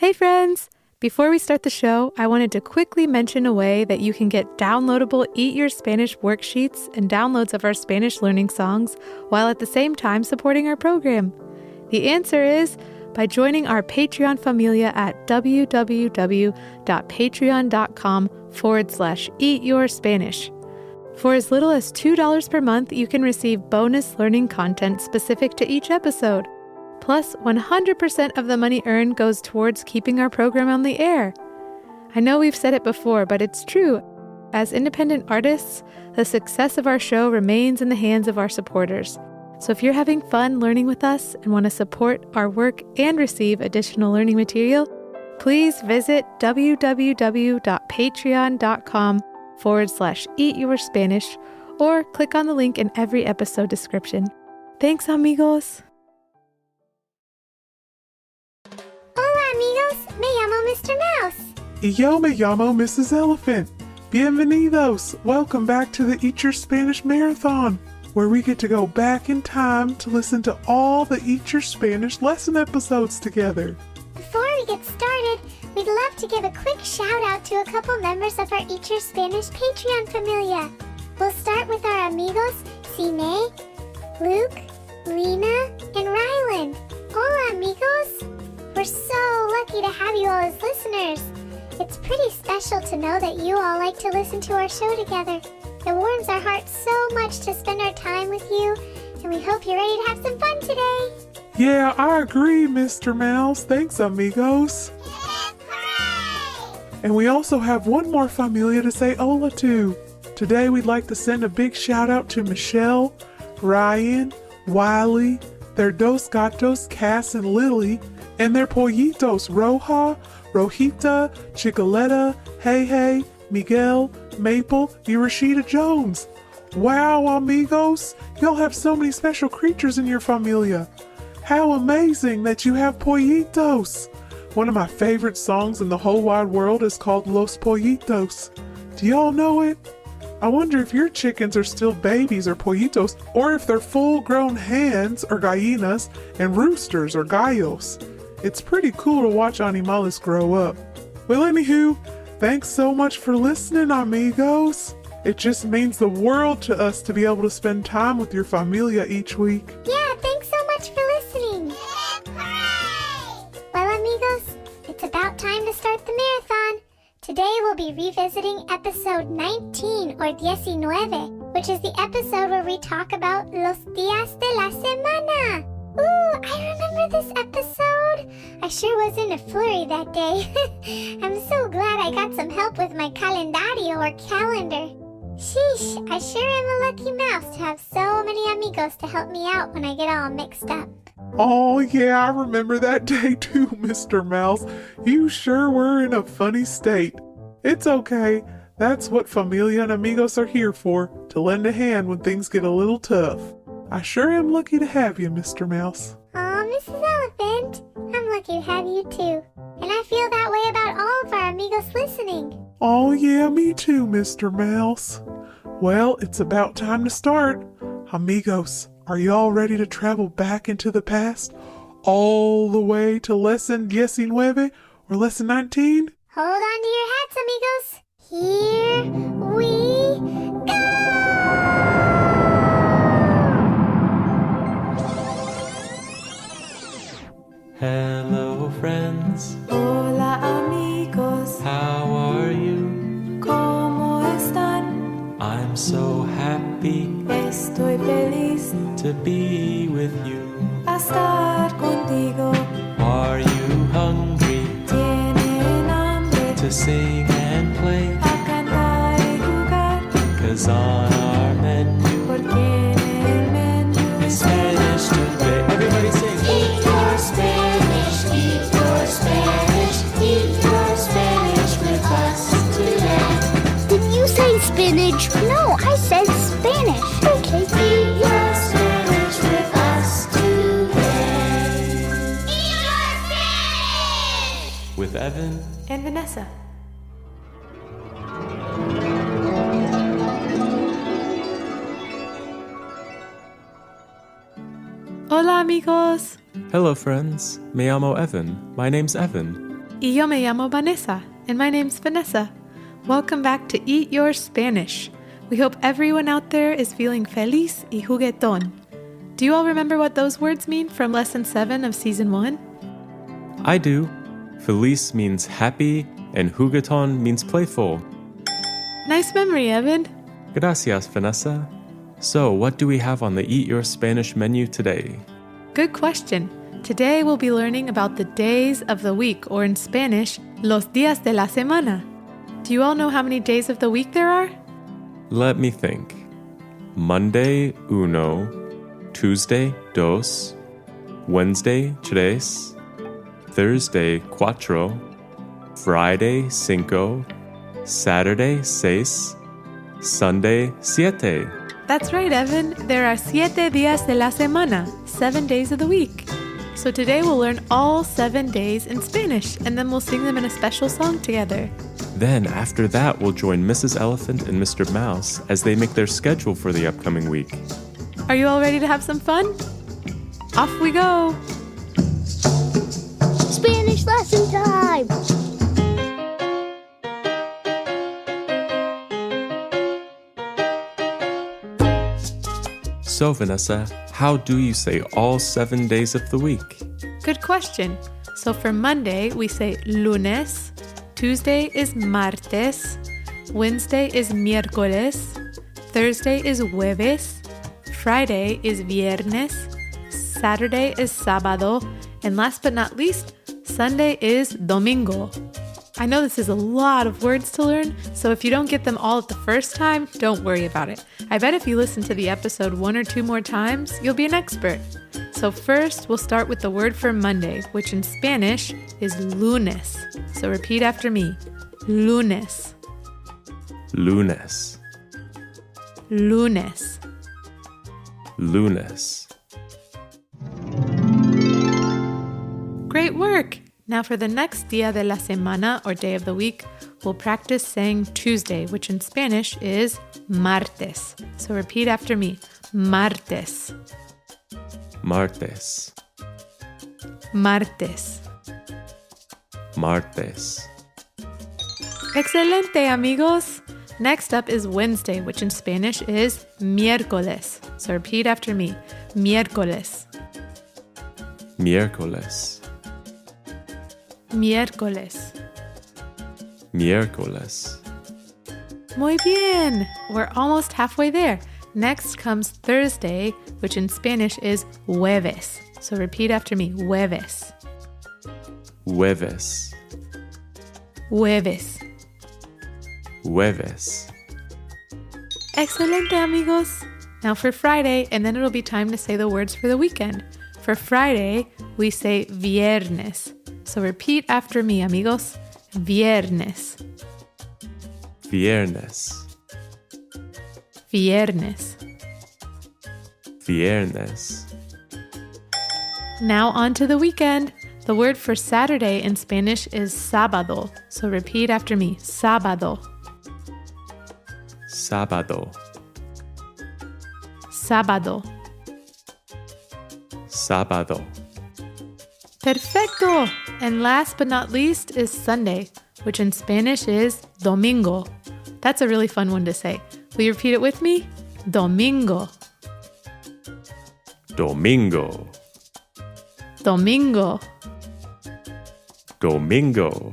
Hey friends! Before we start the show, I wanted to quickly mention a way that you can get downloadable Eat Your Spanish worksheets and downloads of our Spanish learning songs while at the same time supporting our program. The answer is by joining our Patreon familia at www.patreon.com/eatyourspanish. For as little as $2 per month, you can receive bonus learning content specific to each episode. Plus, 100% of the money earned goes towards keeping our program on the air. I know we've said it before, but it's true. As independent artists, the success of our show remains in the hands of our supporters. So if you're having fun learning with us and want to support our work and receive additional learning material, please visit www.patreon.com/eatyourspanish or click on the link in every episode description. Thanks, amigos! Hola, amigos. Me llamo Mr. Mouse. Y yo me llamo Mrs. Elephant. Bienvenidos. Welcome back to the Eat Your Spanish Marathon, where we get to go back in time to listen to all the Eat Your Spanish lesson episodes together. Before we get started, we'd love to give a quick shout out to a couple members of our Eat Your Spanish Patreon familia. We'll start with our amigos Cine, Luke, Lena, and Ryland. Hola, amigos. We're so lucky to have you all as listeners. It's pretty special to know that you all like to listen to our show together. It warms our hearts so much to spend our time with you, and we hope you're ready to have some fun today. Yeah, I agree, Mr. Mouse. Thanks, amigos. Hooray! And we also have one more familia to say hola to. Today we'd like to send a big shout out to Michelle, Ryan, Wiley, their dos gatos, Cass and Lily, and their pollitos, Roja, Rojita, Chicoleta, Hey Hey, Miguel, Maple, and Rashida Jones. Wow, amigos, y'all have so many special creatures in your familia. How amazing that you have pollitos. One of my favorite songs in the whole wide world is called Los Pollitos. Do y'all know it? I wonder if your chickens are still babies or pollitos, or if they're full-grown hens or gallinas and roosters or gallos. It's pretty cool to watch animales grow up. Well, anywho, thanks so much for listening, amigos. It just means the world to us to be able to spend time with your familia each week. Yeah, thanks so much for listening. Hooray! Well, amigos, it's about time to start the marathon. Today we'll be revisiting episode 19 or Diecinueve, which is the episode where we talk about los días de la semana. Ooh, I remember this episode. I sure was in a flurry that day. I'm so glad I got some help with my calendario or calendar. Sheesh, I sure am a lucky mouse to have so many amigos to help me out when I get all mixed up. Oh, yeah, I remember that day too, Mr. Mouse. You sure were in a funny state. It's okay. That's what familia and amigos are here for, to lend a hand when things get a little tough. I sure am lucky to have you, Mr. Mouse. Aw, Mrs. Elephant, I'm lucky to have you too. And I feel that way about all of our amigos listening. Oh, yeah, me too, Mr. Mouse. Well, it's about time to start. Amigos, are you all ready to travel back into the past? All the way to lesson Diecinueve or lesson 19? Hold on to your hats, amigos. Here we go! Hello, friends. Hola, amigos. How are you? ¿Cómo están? I'm so happy Estoy feliz to be with you. a estar contigo. Are you hungry Tienen hambre to sing and play? a cantar y jugar. 'Cause on our menu Porque en el menú is Spanish today. Everybody sing. Eat your Spanish, eat your Spanish, eat your Spanish with us today. Did you say spinach? No, I said Spanish. Okay. Eat your Spanish with us today. Eat your Spanish! With Evan. and Vanessa. Hola, amigos. Hello, friends. Me llamo Evan. My name's Evan. Y yo me llamo Vanessa, and my name's Vanessa. Welcome back to Eat Your Spanish. We hope everyone out there is feeling feliz y juguetón. Do you all remember what those words mean from Lesson 7 of Season 1? I do. Feliz means happy, and jugueton means playful. Nice memory, Evan. Gracias, Vanessa. So, what do we have on the Eat Your Spanish menu today? Good question. Today we'll be learning about the days of the week, or in Spanish, los días de la semana. Do you all know how many days of the week there are? Let me think. Monday, uno. Tuesday, dos. Wednesday, tres. Thursday, cuatro. Friday, cinco. Saturday, seis. Sunday, siete. That's right, Evan. There are 7 días de la semana, 7 days of the week. So today we'll learn all 7 days in Spanish, and then we'll sing them in a special song together. Then, after that, we'll join Mrs. Elephant and Mr. Mouse as they make their schedule for the upcoming week. Are you all ready to have some fun? Off we go! Spanish lesson time! So, Vanessa, how do you say all 7 days of the week? Good question. So for Monday, we say lunes. Tuesday is martes. Wednesday is miércoles. Thursday is jueves. Friday is viernes. Saturday is sábado. And last but not least, Sunday is domingo. I know this is a lot of words to learn, so if you don't get them all at the first time, don't worry about it. I bet if you listen to the episode 1 or 2 more times, you'll be an expert. So first, we'll start with the word for Monday, which in Spanish is lunes. So repeat after me. Lunes. Lunes. Lunes. Lunes. Great work! Now for the next día de la semana, or day of the week, we'll practice saying Tuesday, which in Spanish is martes. So repeat after me. Martes. Martes. Martes. Martes. Excelente, amigos! Next up is Wednesday, which in Spanish is miércoles. So repeat after me. Miércoles. Miércoles. Miércoles. Miércoles. Muy bien! We're almost halfway there. Next comes Thursday, which in Spanish is jueves. So repeat after me. Jueves. Jueves. Jueves. Jueves. Excelente, amigos! Now for Friday, and then it'll be time to say the words for the weekend. For Friday, we say viernes. So repeat after me, amigos. Viernes. Viernes. Viernes. Viernes. Now on to the weekend. The word for Saturday in Spanish is sábado. So repeat after me. Sábado. Sábado. Sábado. Sábado. Perfecto! And last but not least is Sunday, which in Spanish is domingo. That's a really fun one to say. Will you repeat it with me? Domingo. Domingo. Domingo. Domingo.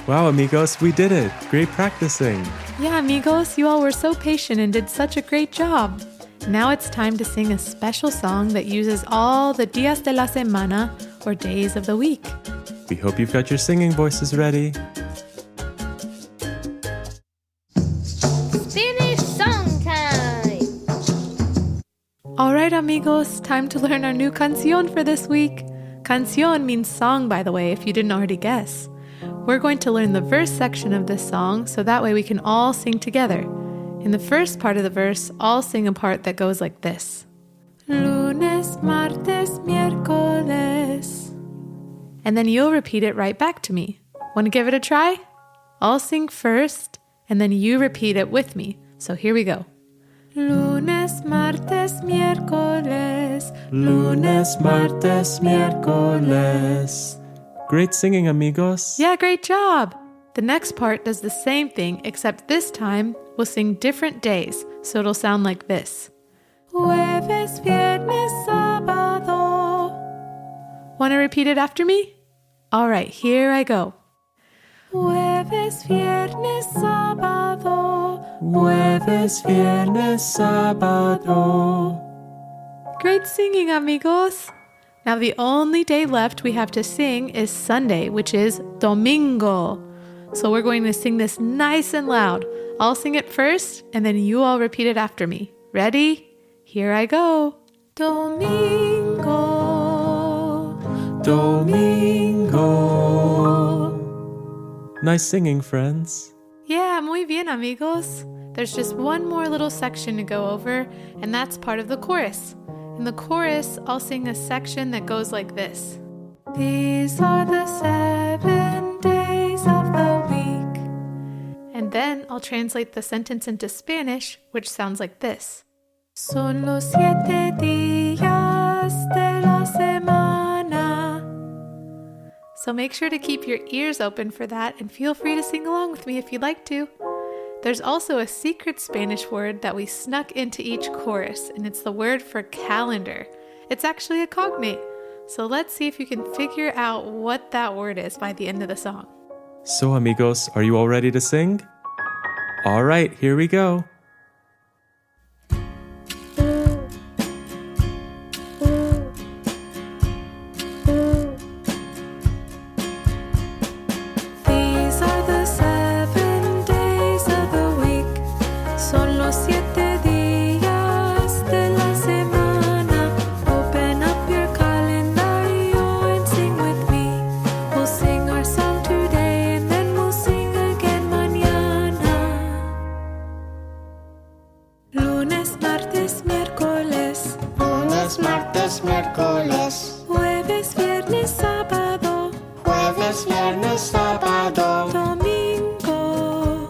Wow, amigos, we did it. Great practicing. Yeah, amigos, you all were so patient and did such a great job. Now it's time to sing a special song that uses all the días de la semana, or days of the week. We hope you've got your singing voices ready. Spanish song time! All right, amigos, time to learn our new canción for this week. Canción means song, by the way, if you didn't already guess. We're going to learn the verse section of this song so that way we can all sing together. In the first part of the verse, I'll sing a part that goes like this. Lunes, martes, miércoles. And then you'll repeat it right back to me. Want to give it a try? I'll sing first, and then you repeat it with me. So here we go. Lunes, martes, miércoles. Lunes, martes, miércoles. Great singing, amigos. Yeah, great job. The next part does the same thing, except this time we'll sing different days, so it'll sound like this. Jueves, viernes, sábado. Want to repeat it after me? All right, here I go. Jueves, viernes, sábado. Jueves, viernes, sábado. Great singing, amigos. Now the only day left we have to sing is Sunday, which is domingo. So we're going to sing this nice and loud. I'll sing it first, and then you all repeat it after me. Ready? Here I go. Domingo. Domingo. Nice singing, friends. Yeah, muy bien, amigos. There's just one more little section to go over, and that's part of the chorus. In the chorus, I'll sing a section that goes like this. These are the 7 days of the week. And then I'll translate the sentence into Spanish, which sounds like this. Son los 7 días de la semana. So make sure to keep your ears open for that and feel free to sing along with me if you'd like to. There's also a secret Spanish word that we snuck into each chorus, and it's the word for calendar. It's actually a cognate. So let's see if you can figure out what that word is by the end of the song. So, amigos, are you all ready to sing? All right, here we go. These are the 7 days of the week. Son los 7 días de la semana. Open up your calendario and sing with me. We'll sing our song today and then we'll sing again mañana. Lunes, martes, miércoles. Lunes, martes, miércoles. Jueves, viernes, sábado. Jueves, viernes, sábado. Domingo.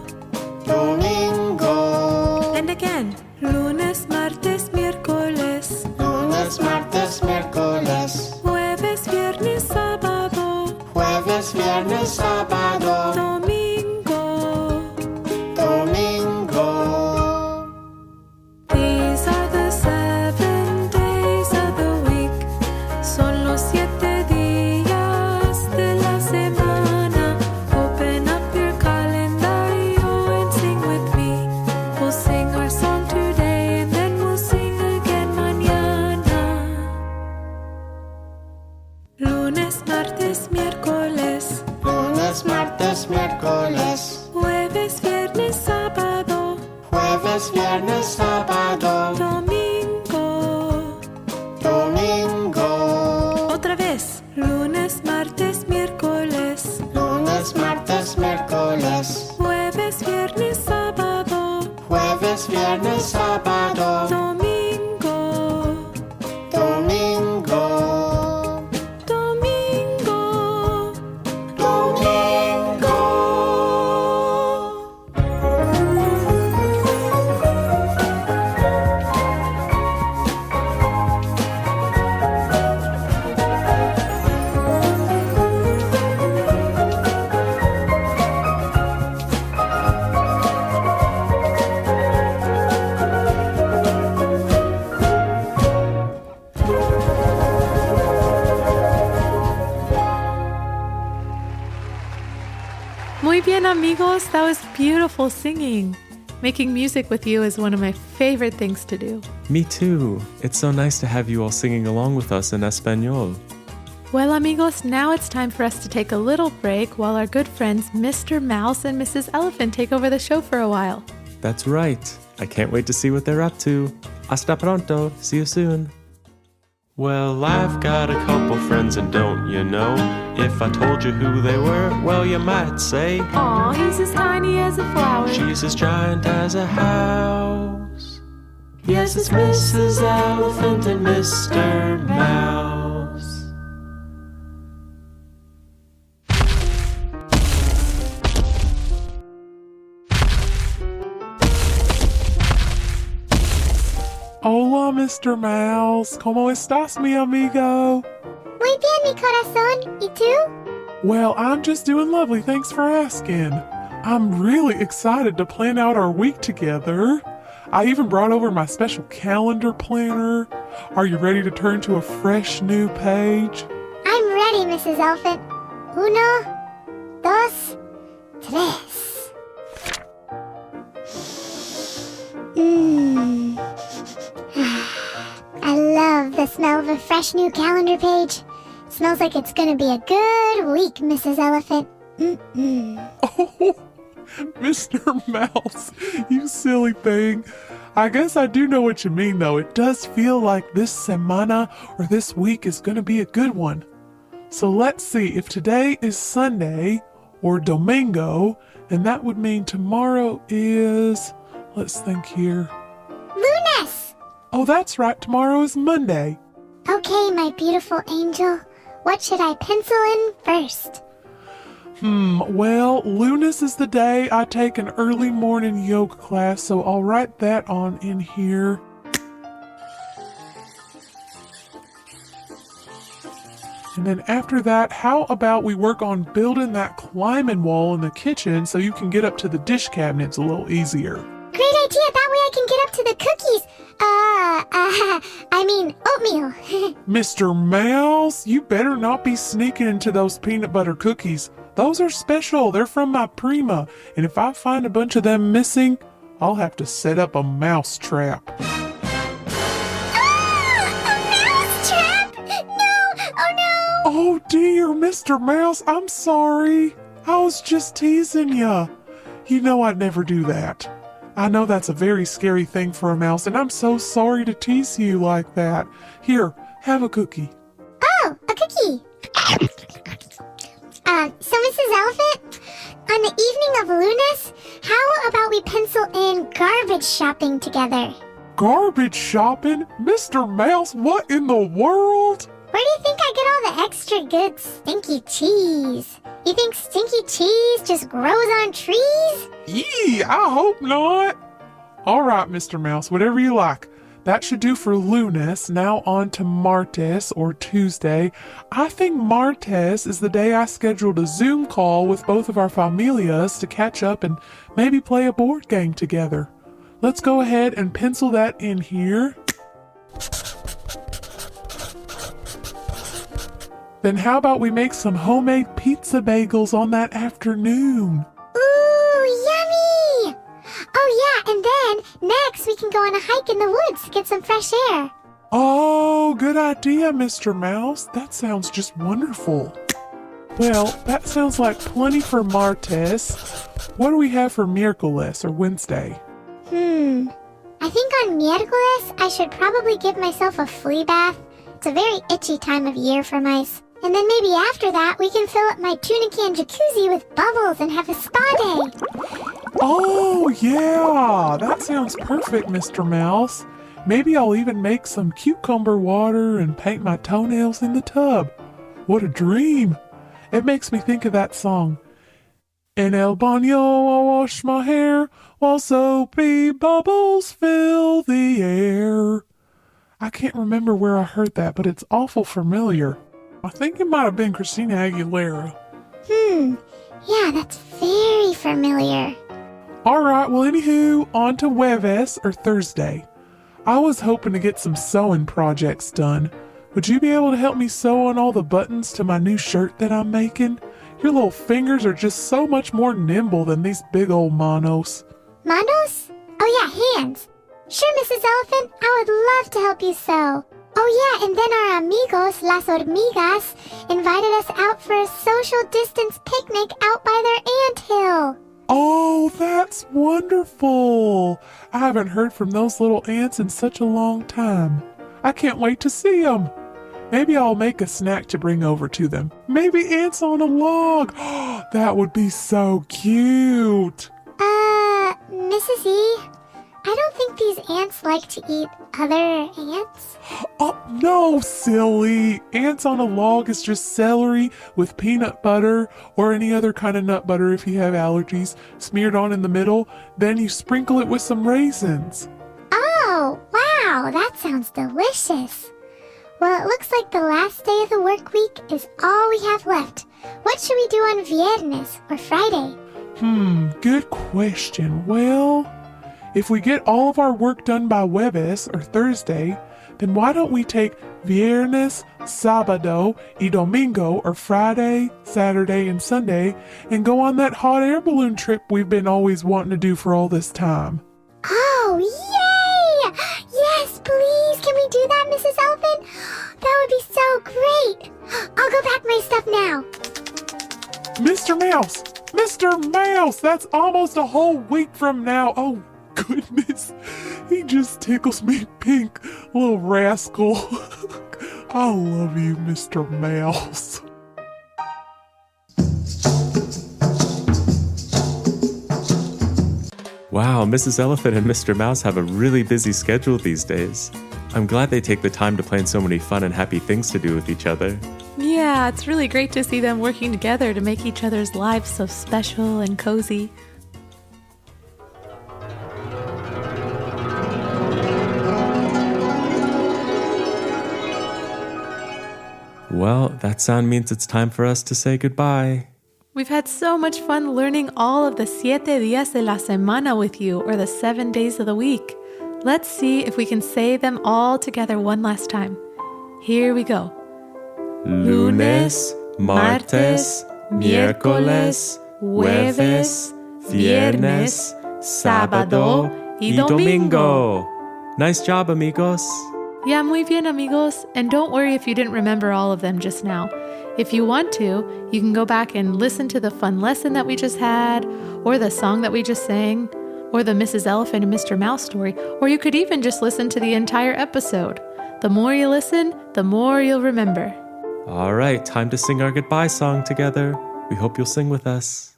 Domingo. And again. Lunes, martes, miércoles. Lunes, martes, miércoles. Jueves, viernes, sábado. Jueves, viernes, sábado. Domingo. Domingo. These are the 7 days of the week. Son los 7 días de la semana. Open up your calendario and sing with me. We'll sing our song today and then we'll sing again mañana. Lunes, martes, miércoles. Lunes, martes, miércoles. Jueves, viernes, sábado. Jueves, viernes, sábado. Domingo. Domingo. Otra vez. Lunes, martes, miércoles. Lunes, martes, miércoles. Jueves, viernes, sábado. Jueves, viernes, sábado. Domingo. Domingo. Domingo. Domingo. Muy bien, amigos. That was beautiful singing. Making music with you is one of my favorite things to do. Me too. It's so nice to have you all singing along with us in Espanol. Well, amigos, now it's time for us to take a little break while our good friends Mr. Mouse and Mrs. Elephant take over the show for a while. That's right. I can't wait to see what they're up to. Hasta pronto. See you soon. Well, I've got a couple friends, and don't you know? If I told you who they were, well, you might say, Aw, he's as tiny as a flower. she's as giant as a house. Yes, it's Mrs. Elephant and Mr. Mouse. Hola, Mr. Mouse. ¿Cómo estás, mi amigo? Muy bien, mi corazón. ¿Y tú? Well, I'm just doing lovely. Thanks for asking. I'm really excited to plan out our week together. I even brought over my special calendar planner. Are you ready to turn to a fresh new page? I'm ready, Mrs. Elephant. Uno, dos, tres. I love the smell of a fresh new calendar page. Smells like it's gonna be a good week, Mrs. Elephant. Oh, Mr. Mouse, you silly thing. I guess I do know what you mean, though. It does feel like this semana or this week is going to be a good one. So let's see. If today is Sunday or Domingo, then that would mean tomorrow is... Let's think here. Lunes! Oh, that's right. Tomorrow is Monday. Okay, my beautiful angel. What should I pencil in first? Well, Lunes is the day I take an early morning yoga class, so I'll write that on in here. And then after that, how about we work on building that climbing wall in the kitchen so you can get up to the dish cabinets a little easier? Great idea. That way I can get up to the cookies. Oatmeal. Mr. Mouse, you better not be sneaking into those peanut butter cookies. Those are special. They're from my prima. And if I find a bunch of them missing, I'll have to set up a mouse trap. A mouse trap? No! Oh no! Oh dear, Mr. Mouse, I'm sorry. I was just teasing ya. You know I'd never do that. I know that's a very scary thing for a mouse, and I'm so sorry to tease you like that. Here, have a cookie. Oh, a cookie. So Mrs. Elephant, on the evening of Lunes, how about we pencil in garbage shopping together? Garbage shopping? Mr. Mouse, what in the world? Where do you think I get all the extra good stinky cheese? You think stinky cheese just grows on trees? Yee, I hope not. All right, Mr. Mouse, whatever you like. That should do for Lunes. Now on to Martes, or Tuesday. I think Martes is the day I scheduled a Zoom call with both of our familias to catch up and maybe play a board game together. Let's go ahead and pencil that in here. Then how about we make some homemade pizza bagels on that afternoon? Ooh, yummy! Oh yeah, and then next we can go on a hike in the woods to get some fresh air. Oh, good idea, Mr. Mouse. That sounds just wonderful. Well, that sounds like plenty for Martes. What do we have for Miércoles or Wednesday? I think on Miércoles I should probably give myself a flea bath. It's a very itchy time of year for mice. And then maybe after that we can fill up my tuna can jacuzzi with bubbles and have a spa day. Oh, yeah, that sounds perfect, Mr. Mouse. Maybe I'll even make some cucumber water and paint my toenails in the tub. What a dream. It makes me think of that song. En el baño I'll wash my hair while soapy bubbles fill the air. I can't remember where I heard that, but it's awful familiar. I think it might have been Christina Aguilera. Yeah, that's very familiar. All right, well, anywho, on to Jueves, or Thursday. I was hoping to get some sewing projects done. Would you be able to help me sew on all the buttons to my new shirt that I'm making? Your little fingers are just so much more nimble than these big old manos. Manos? Oh yeah, hands. Sure, Mrs. Elephant, I would love to help you sew. Oh yeah, and then our amigos, las hormigas, invited us out for a social distance picnic out by their anthill. Oh, that's wonderful. I haven't heard from those little ants in such a long time. I can't wait to see them. Maybe I'll make a snack to bring over to them. Maybe ants on a log. That would be so cute. Mrs. E, I don't think these ants like to eat other ants. Oh, no, silly. Ants on a log is just celery with peanut butter or any other kind of nut butter if you have allergies, smeared on in the middle. Then you sprinkle it with some raisins. Oh, wow, that sounds delicious. Well, it looks like the last day of the work week is all we have left. What should we do on Viernes or Friday? Good question. Well, if we get all of our work done by Jueves or Thursday, then why don't we take Viernes, Sábado, y Domingo, or Friday, Saturday, and Sunday, and go on that hot air balloon trip we've been always wanting to do for all this time? Oh, yay! Yes, please, can we do that, Mrs. Elephant? That would be so great. I'll go pack my stuff now. Mr. Mouse! Mr. Mouse! That's almost a whole week from now. Oh, goodness. He just tickles me pink, little rascal. I love you, Mr. Mouse. Wow, Mrs. Elephant and Mr. Mouse have a really busy schedule these days. I'm glad they take the time to plan so many fun and happy things to do with each other. Yeah, it's really great to see them working together to make each other's lives so special and cozy. Well, that sound means it's time for us to say goodbye. We've had so much fun learning all of the 7 días de la semana with you, or the 7 days of the week. Let's see if we can say them all together one last time. Here we go. Lunes, martes, miércoles, jueves, viernes, sábado y domingo. Nice job, amigos. Yeah, muy bien, amigos. And don't worry if you didn't remember all of them just now. If you want to, you can go back and listen to the fun lesson that we just had, or the song that we just sang, or the Mrs. Elephant and Mr. Mouse story, or you could even just listen to the entire episode. The more you listen, the more you'll remember. All right, time to sing our goodbye song together. We hope you'll sing with us.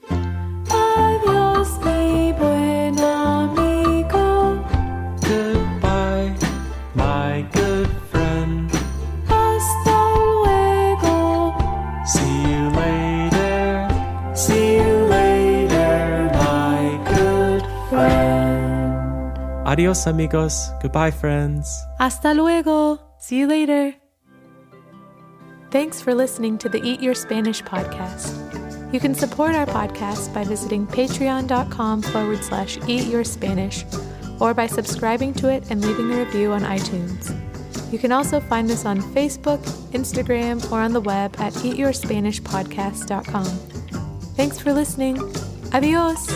Adiós, mi buen amigo. Goodbye, my good friend. Hasta luego. See you later. See you later, my good friend. Adios, amigos. Goodbye, friends. Hasta luego. See you later. Thanks for listening to the Eat Your Spanish podcast. You can support our podcast by visiting patreon.com/eatyourspanish or by subscribing to it and leaving a review on iTunes. You can also find us on Facebook, Instagram, or on the web at eatyourspanishpodcast.com. Thanks for listening. Adios!